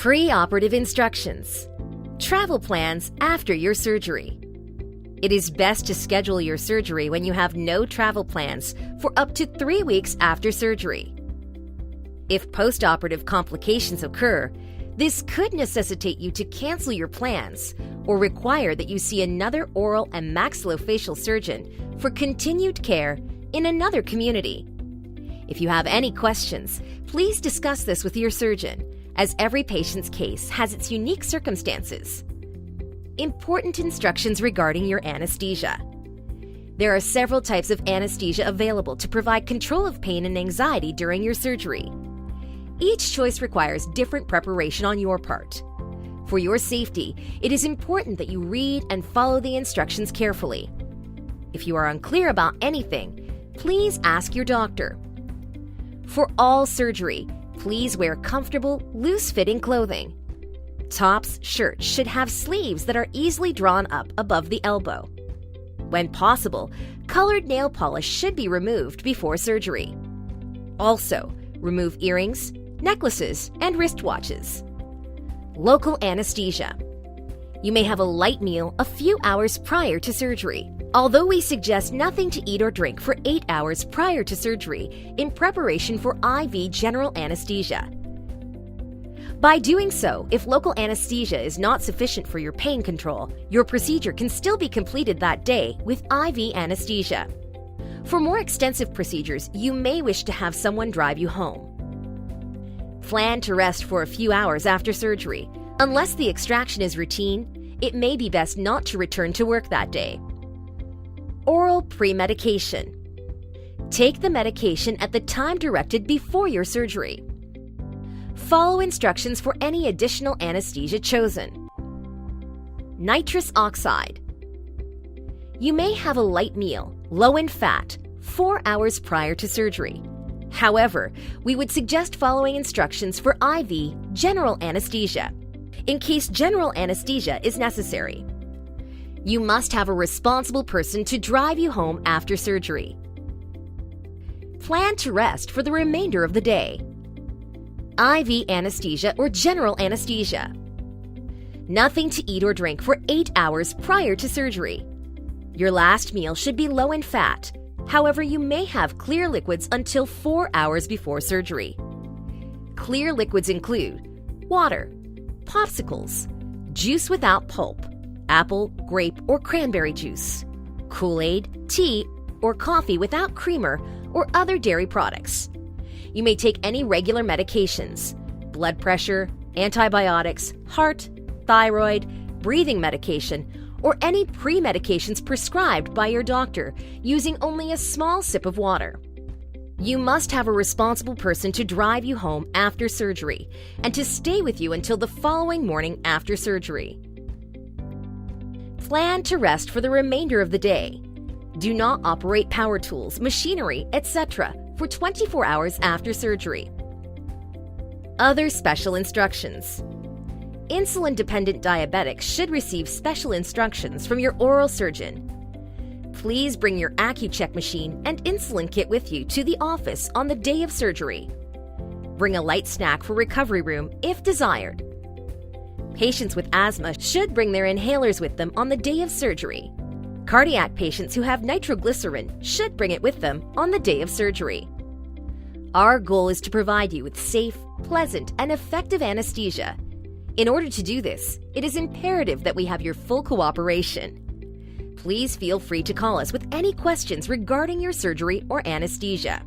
Pre-Operative Instructions. Travel plans after your surgery. It is best to schedule your surgery when you have no travel plans for up to 3 weeks after surgery. If post-operative complications occur, this could necessitate you to cancel your plans or require that you see another oral and maxillofacial surgeon for continued care in another community. If you have any questions, please discuss this with your surgeon, as every patient's case has its unique circumstances. Important instructions regarding your anesthesia. There are several types of anesthesia available to provide control of pain and anxiety during your surgery. Each choice requires different preparation on your part. For your safety, it is important that you read and follow the instructions carefully. If you are unclear about anything, please ask your doctor. For all surgery, please wear comfortable, loose-fitting clothing. Tops, shirts should have sleeves that are easily drawn up above the elbow. When possible, colored nail polish should be removed before surgery. Also, remove earrings, necklaces, and wristwatches. Local anesthesia. You may have a light meal a few hours prior to surgery, although we suggest nothing to eat or drink for 8 hours prior to surgery in preparation for IV general anesthesia. By doing so, if local anesthesia is not sufficient for your pain control, your procedure can still be completed that day with IV anesthesia. For more extensive procedures, you may wish to have someone drive you home. Plan to rest for a few hours after surgery. Unless the extraction is routine, it may be best not to return to work that day. Oral premedication. Take the medication at the time directed before your surgery. Follow instructions for any additional anesthesia chosen. Nitrous oxide. You may have a light meal, low in fat, 4 hours prior to surgery. However, we would suggest following instructions for IV general anesthesia, in case general anesthesia is necessary. You must have a responsible person to drive you home after surgery. Plan to rest for the remainder of the day. IV anesthesia or general anesthesia. Nothing to eat or drink for 8 hours prior to surgery. Your last meal should be low in fat. However, you may have clear liquids until 4 hours before surgery. Clear liquids include water, popsicles, juice without pulp, apple, grape, or cranberry juice, Kool-Aid, tea, or coffee without creamer or other dairy products. You may take any regular medications, blood pressure, antibiotics, heart, thyroid, breathing medication, or any pre-medications prescribed by your doctor using only a small sip of water. You must have a responsible person to drive you home after surgery and to stay with you until the following morning after surgery. Plan to rest for the remainder of the day. Do not operate power tools, machinery, etc. for 24 hours after surgery. Other special instructions. Insulin-dependent diabetics should receive special instructions from your oral surgeon. Please bring your AccuCheck machine and insulin kit with you to the office on the day of surgery. Bring a light snack for recovery room if desired. Patients with asthma should bring their inhalers with them on the day of surgery. Cardiac patients who have nitroglycerin should bring it with them on the day of surgery. Our goal is to provide you with safe, pleasant, and effective anesthesia. In order to do this, it is imperative that we have your full cooperation. Please feel free to call us with any questions regarding your surgery or anesthesia.